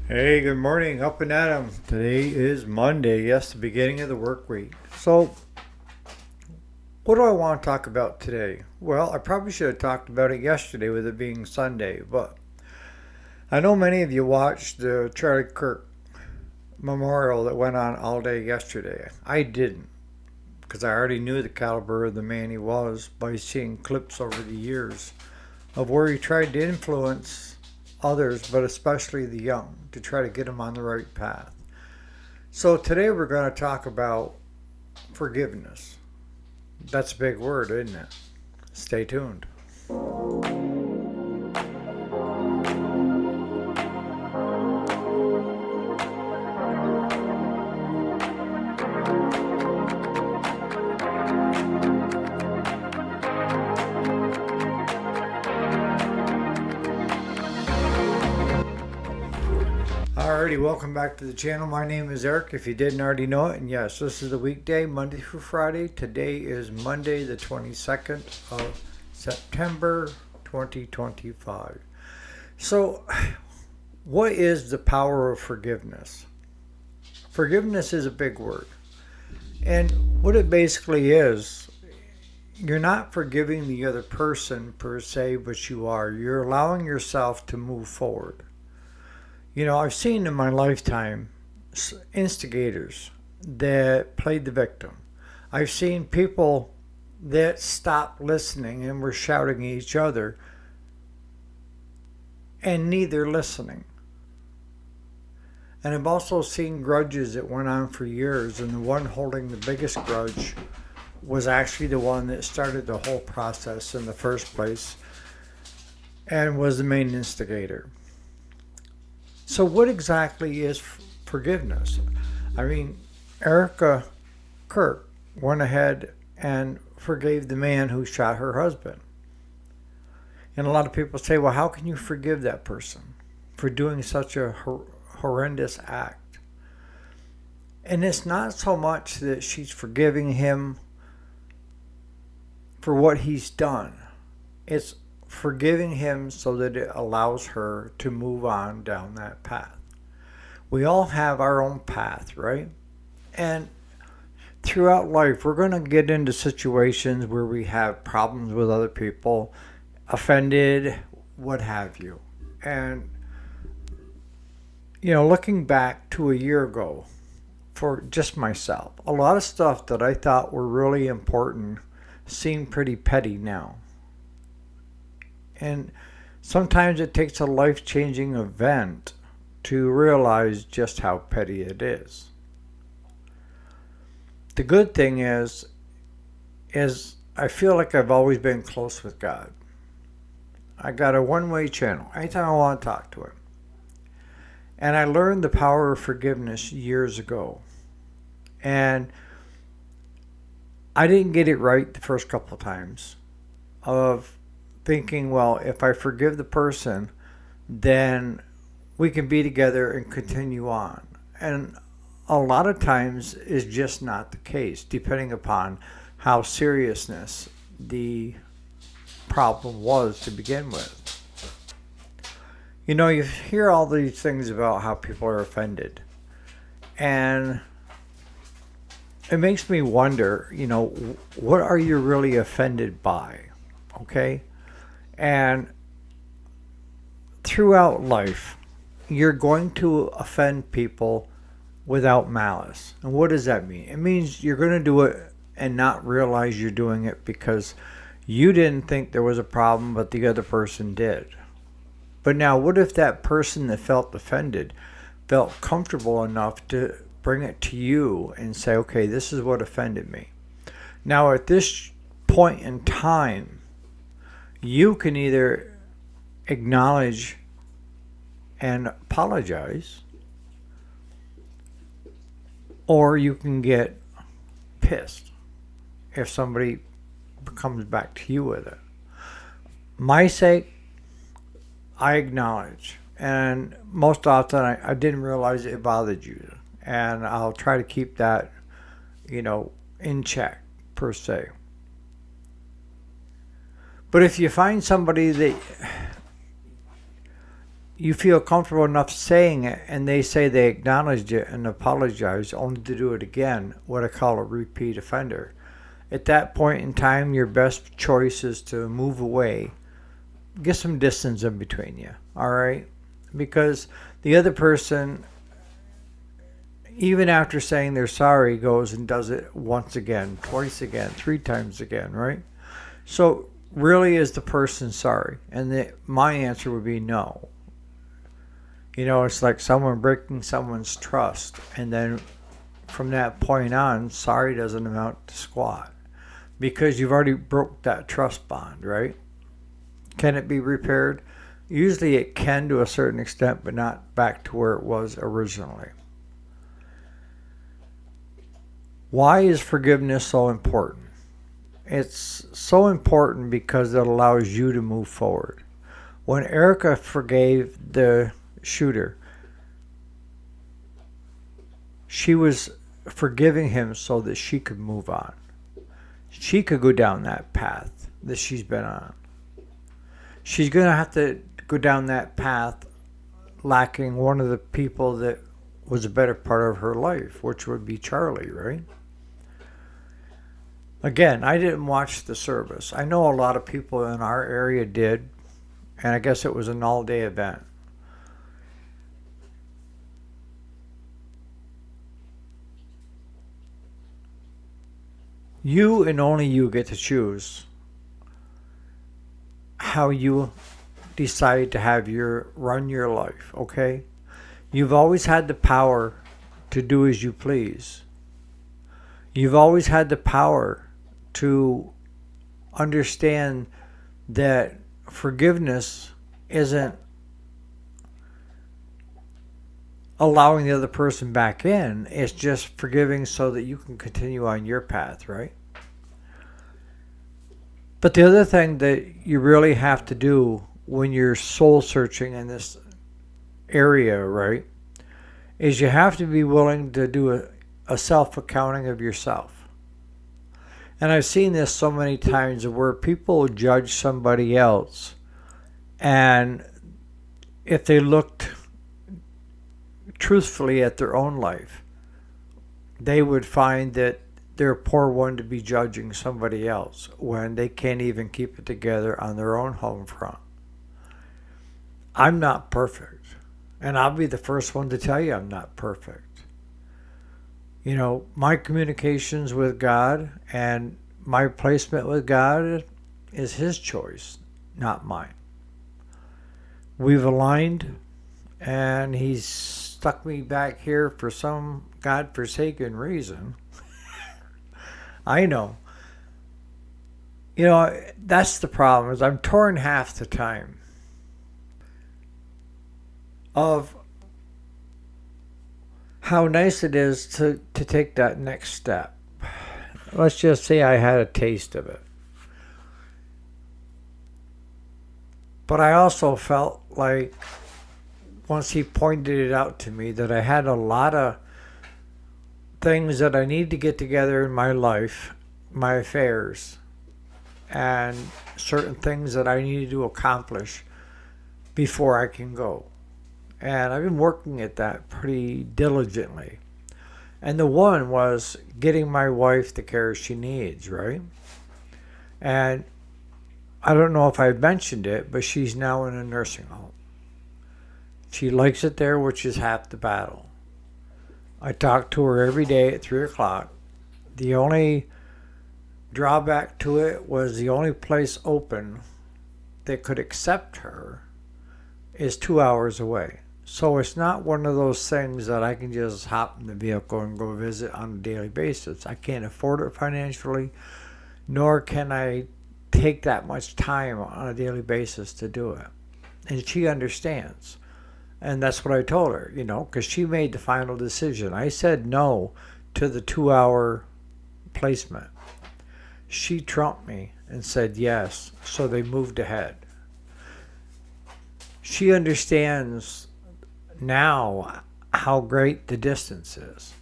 Hey, good morning, up and at 'em. Today is Monday, yes, the beginning of the work week. So, what do I want to talk about today? Well, I probably should have talked about it yesterday with it being Sunday, but I know many of you watched the Charlie Kirk memorial that went on all day yesterday. I didn't, because I already knew the caliber of the man he was by seeing clips over the years of where he tried to influence others, but especially the young, to try to get them on the right path. So today we're going to talk about forgiveness. That's a big word, isn't it? Stay tuned. Alrighty, welcome back to the channel. My name is Eric, if you didn't already know it. And yes, this is the weekday, Monday through Friday. Today is Monday, the 22nd of September, 2025. So, what is the power of forgiveness? Forgiveness is a big word. And what it basically is, you're not forgiving the other person per se, but you are. You're allowing yourself to move forward. You know, I've seen in my lifetime instigators that played the victim. I've seen people that stopped listening and were shouting at each other and neither listening. And I've also seen grudges that went on for years, and the one holding the biggest grudge was actually the one that started the whole process in the first place and was the main instigator. So, what exactly is forgiveness? I mean, Erica Kirk went ahead and forgave the man who shot her husband. And a lot of people say, well, how can you forgive that person for doing such a horrendous act? And it's not so much that she's forgiving him for what he's done, it's forgiving him so that it allows her to move on down that path. We all have our own path, right? And throughout life, we're going to get into situations where we have problems with other people, offended, what have you. And, you know, looking back to a year ago, for just myself, a lot of stuff that I thought were really important seem pretty petty now. And sometimes it takes a life changing event to realize just how petty it is. The good thing is I feel like I've always been close with God. I got a one-way channel anytime I want to talk to him. And I learned the power of forgiveness years ago. And I didn't get it right the first couple of times of thinking, well, if I forgive the person, then we can be together and continue on. And a lot of times is just not the case, depending upon how seriousness the problem was to begin with. You know, you hear all these things about how people are offended. And it makes me wonder, you know, what are you really offended by? Okay? And throughout life, you're going to offend people without malice. And what does that mean? It means you're going to do it and not realize you're doing it because you didn't think there was a problem, but the other person did. But now, what if that person that felt offended felt comfortable enough to bring it to you and say, okay, this is what offended me? Now, at this point in time, you can either acknowledge and apologize, or you can get pissed if somebody comes back to you with it. My sake, I acknowledge. And most often, I didn't realize it bothered you. And I'll try to keep that, you know, in check, per se. But if you find somebody that you feel comfortable enough saying it, and they say they acknowledged it and apologized, only to do it again, what I call a repeat offender. At that point in time, your best choice is to move away. Get some distance in between you, all right? Because the other person, even after saying they're sorry, goes and does it once again, twice again, three times again, right? So, really, is the person sorry? And my answer would be no. It's like someone breaking someone's trust, and then from that point on, sorry doesn't amount to squat because you've already broke that trust bond, right? Can it be repaired? Usually it can to a certain extent, but not back to where it was originally. Why is forgiveness so important? It's so important because it allows you to move forward. When Erica forgave the shooter, she was forgiving him so that she could move on. She could go down that path that she's been on. She's going to have to go down that path lacking one of the people that was a better part of her life, which would be Charlie, right? Again, I didn't watch the service. I know a lot of people in our area did, and I guess it was an all-day event. You and only you get to choose how you decide to run your life, okay? You've always had the power to do as you please. You've always had the power to understand that forgiveness isn't allowing the other person back in. It's just forgiving so that you can continue on your path, right? But the other thing that you really have to do when you're soul searching in this area, right, is you have to be willing to do a self-accounting of yourself. And I've seen this so many times where people judge somebody else, and if they looked truthfully at their own life, they would find that they're a poor one to be judging somebody else when they can't even keep it together on their own home front. I'm not perfect, and I'll be the first one to tell you I'm not perfect. My communications with God and my placement with God is His choice, not mine. We've aligned, and He's stuck me back here for some God-forsaken reason. I know. That's the problem, is I'm torn half the time of how nice it is to take that next step. Let's just say I had a taste of it. But I also felt like once he pointed it out to me that I had a lot of things that I need to get together in my life, my affairs, and certain things that I needed to accomplish before I can go. And I've been working at that pretty diligently. And the one was getting my wife the care she needs, right? And I don't know if I mentioned it, but she's now in a nursing home. She likes it there, which is half the battle. I talk to her every day at 3 o'clock. The only drawback to it was the only place open that could accept her is 2 hours away. So it's not one of those things that I can just hop in the vehicle and go visit on a daily basis. I can't afford it financially, nor can I take that much time on a daily basis to do it. And she understands. And that's what I told her, because she made the final decision. I said no to the 2-hour placement. She trumped me and said yes, so they moved ahead. She understands now how great the distance is.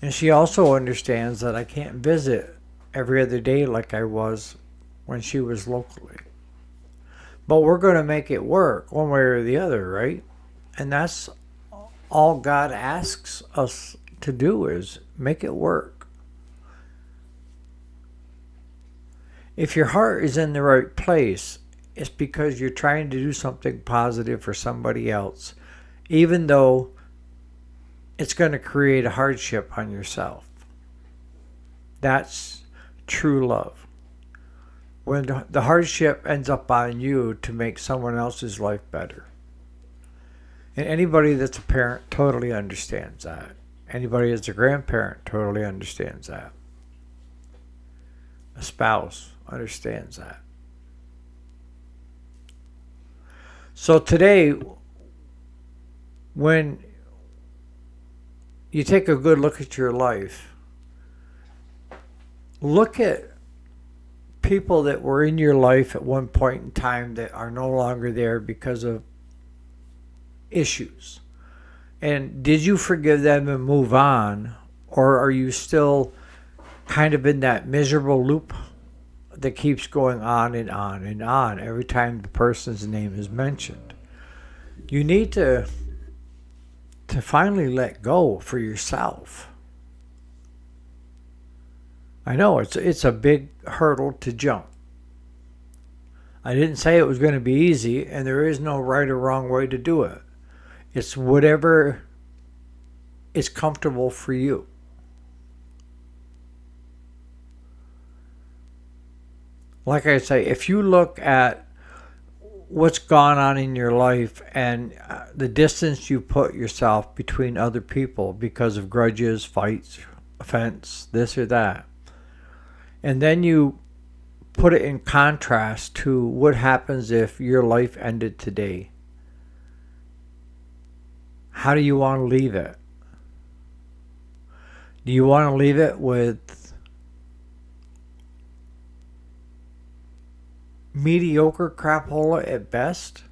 And she also understands that I can't visit every other day like I was when she was locally. But we're going to make it work one way or the other, right? And that's all God asks us to do is make it work. If your heart is in the right place, it's because you're trying to do something positive for somebody else, even though it's going to create a hardship on yourself. That's true love. When the hardship ends up on you to make someone else's life better. And anybody that's a parent totally understands that. Anybody that's a grandparent totally understands that. A spouse understands that. So today, when you take a good look at your life, look at people that were in your life at one point in time that are no longer there because of issues. And did you forgive them and move on? Or are you still kind of in that miserable loop that keeps going on and on and on every time the person's name is mentioned? You need to finally let go for yourself. I know it's a big hurdle to jump. I didn't say it was going to be easy, and there is no right or wrong way to do it. It's whatever is comfortable for you. Like I say, if you look at what's gone on in your life and the distance you put yourself between other people because of grudges, fights, offense, this or that, and then you put it in contrast to what happens if your life ended today. How do you want to leave it? Do you want to leave it with mediocre crapola at best?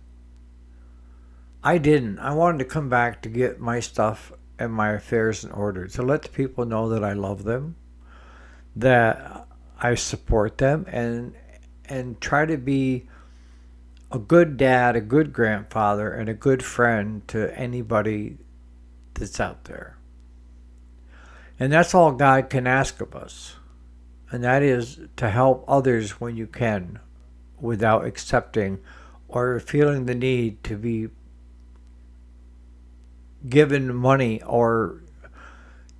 I didn't. I wanted to come back to get my stuff and my affairs in order, to let the people know that I love them, that I support them, and try to be a good dad, a good grandfather, and a good friend to anybody that's out there. And that's all God can ask of us. And that is to help others when you can, without accepting or feeling the need to be given money or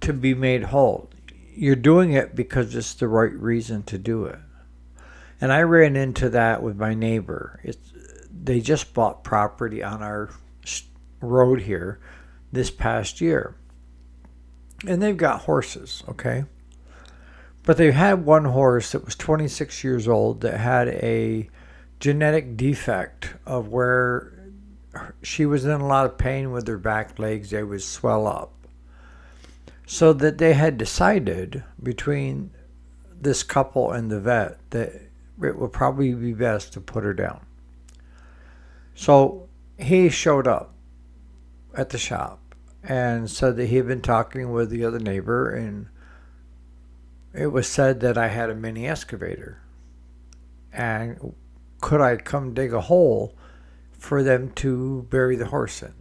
to be made whole. You're doing it because it's the right reason to do it. And I ran into that with my neighbor. They just bought property on our road here this past year. And they've got horses, okay? But they had one horse that was 26 years old that had a genetic defect of where she was in a lot of pain with her back legs. They would swell up. So that they had decided between this couple and the vet that it would probably be best to put her down. So he showed up at the shop and said that he had been talking with the other neighbor, and it was said that I had a mini excavator. And could I come dig a hole for them to bury the horse in?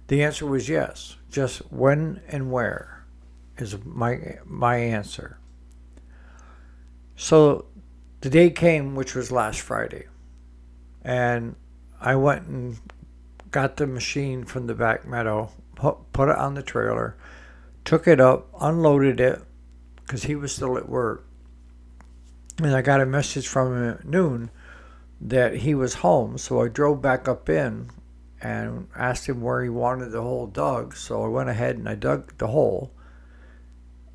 The answer was yes. Just when and where is my answer. So the day came, which was last Friday. And I went and got the machine from the back meadow, put it on the trailer, took it up, unloaded it, because he was still at work. And I got a message from him at noon that he was home. So I drove back up in and asked him where he wanted the hole dug. So I went ahead and I dug the hole.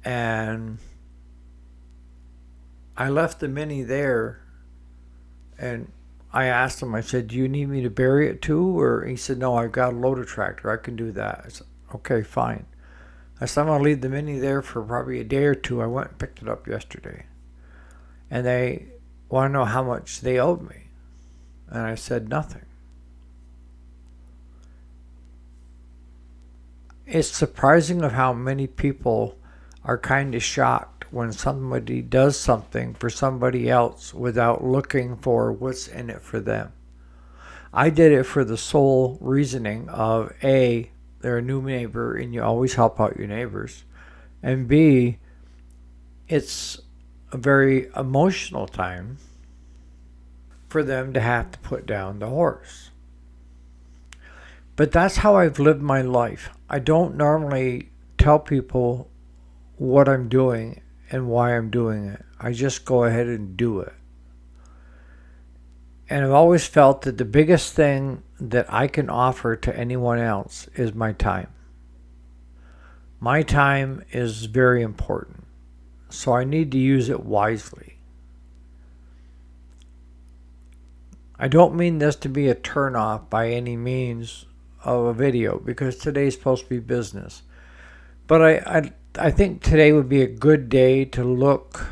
And I left the Mini there, and I asked him, I said, do you need me to bury it too? Or he said, no, I've got a loader tractor. I can do that. I said, okay, fine. I said, I'm going to leave the Mini there for probably a day or two. I went and picked it up yesterday. And they want to know how much they owed me. And I said, nothing. It's surprising of how many people are kind of shocked when somebody does something for somebody else without looking for what's in it for them. I did it for the sole reasoning of A, they're a new neighbor and you always help out your neighbors, and B, it's a very emotional time for them to have to put down the horse. But that's how I've lived my life. I don't normally tell people what I'm doing and why I'm doing it. I just go ahead and do it. And I've always felt that the biggest thing that I can offer to anyone else is my time. My time is very important, so I need to use it wisely. I don't mean this to be a turnoff by any means of a video, because today's supposed to be business. But I think today would be a good day to look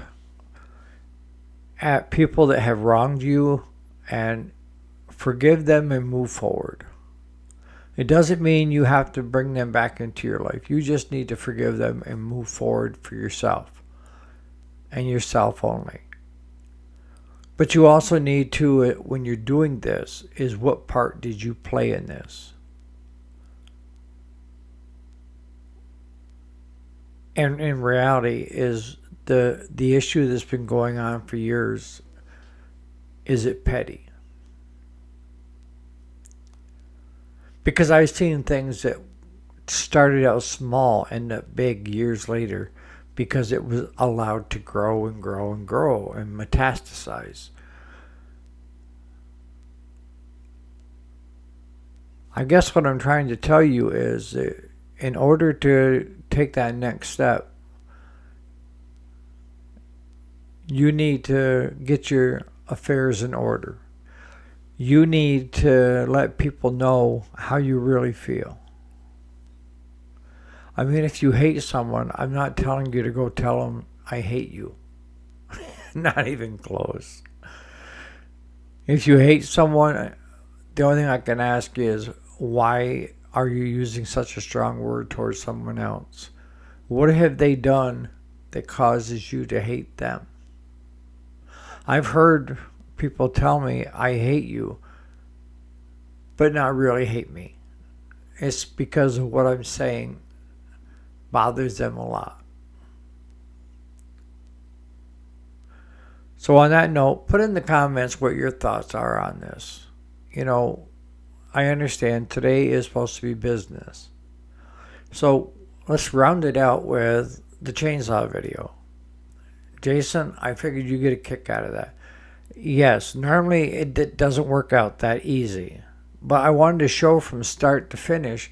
at people that have wronged you and forgive them and move forward. It doesn't mean you have to bring them back into your life. You just need to forgive them and move forward for yourself and yourself only. But you also need to, when you're doing this, is what part did you play in this? And in reality, is the issue that's been going on for years, is it petty? Because I've seen things that started out small end up big years later because it was allowed to grow and grow and grow and metastasize. I guess what I'm trying to tell you is that in order to take that next step, you need to get your affairs in order. You need to let people know how you really feel. I mean, if you hate someone, I'm not telling you to go tell them, I hate you. Not even close. If you hate someone, the only thing I can ask you is, why are you using such a strong word towards someone else? What have they done that causes you to hate them? I've heard people tell me, I hate you, but not really hate me. It's because of what I'm saying bothers them a lot. So on that note, put in the comments what your thoughts are on this. You know, I understand today is supposed to be business. So let's round it out with the chainsaw video. Jason, I figured you get a kick out of that. Yes, normally it doesn't work out that easy. But I wanted to show from start to finish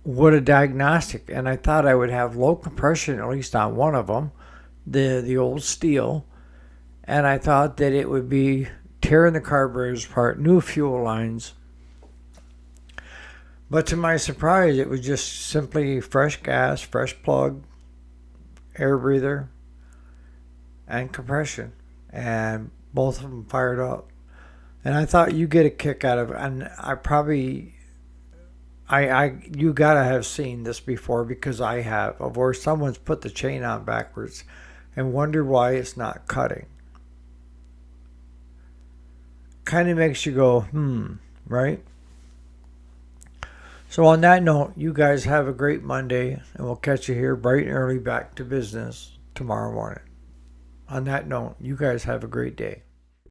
what a diagnostic. And I thought I would have low compression, at least on one of them, the old steel. And I thought that it would be tearing the carburetors apart, new fuel lines. But to my surprise, it was just simply fresh gas, fresh plug, air breather, and compression. And both of them fired up. And I thought you get a kick out of it. And you gotta have seen this before, because I have, of where someone's put the chain on backwards and wonder why it's not cutting. Kind of makes you go, right? So on that note, you guys have a great Monday, and we'll catch you here bright and early back to business tomorrow morning. On that note, you guys have a great day.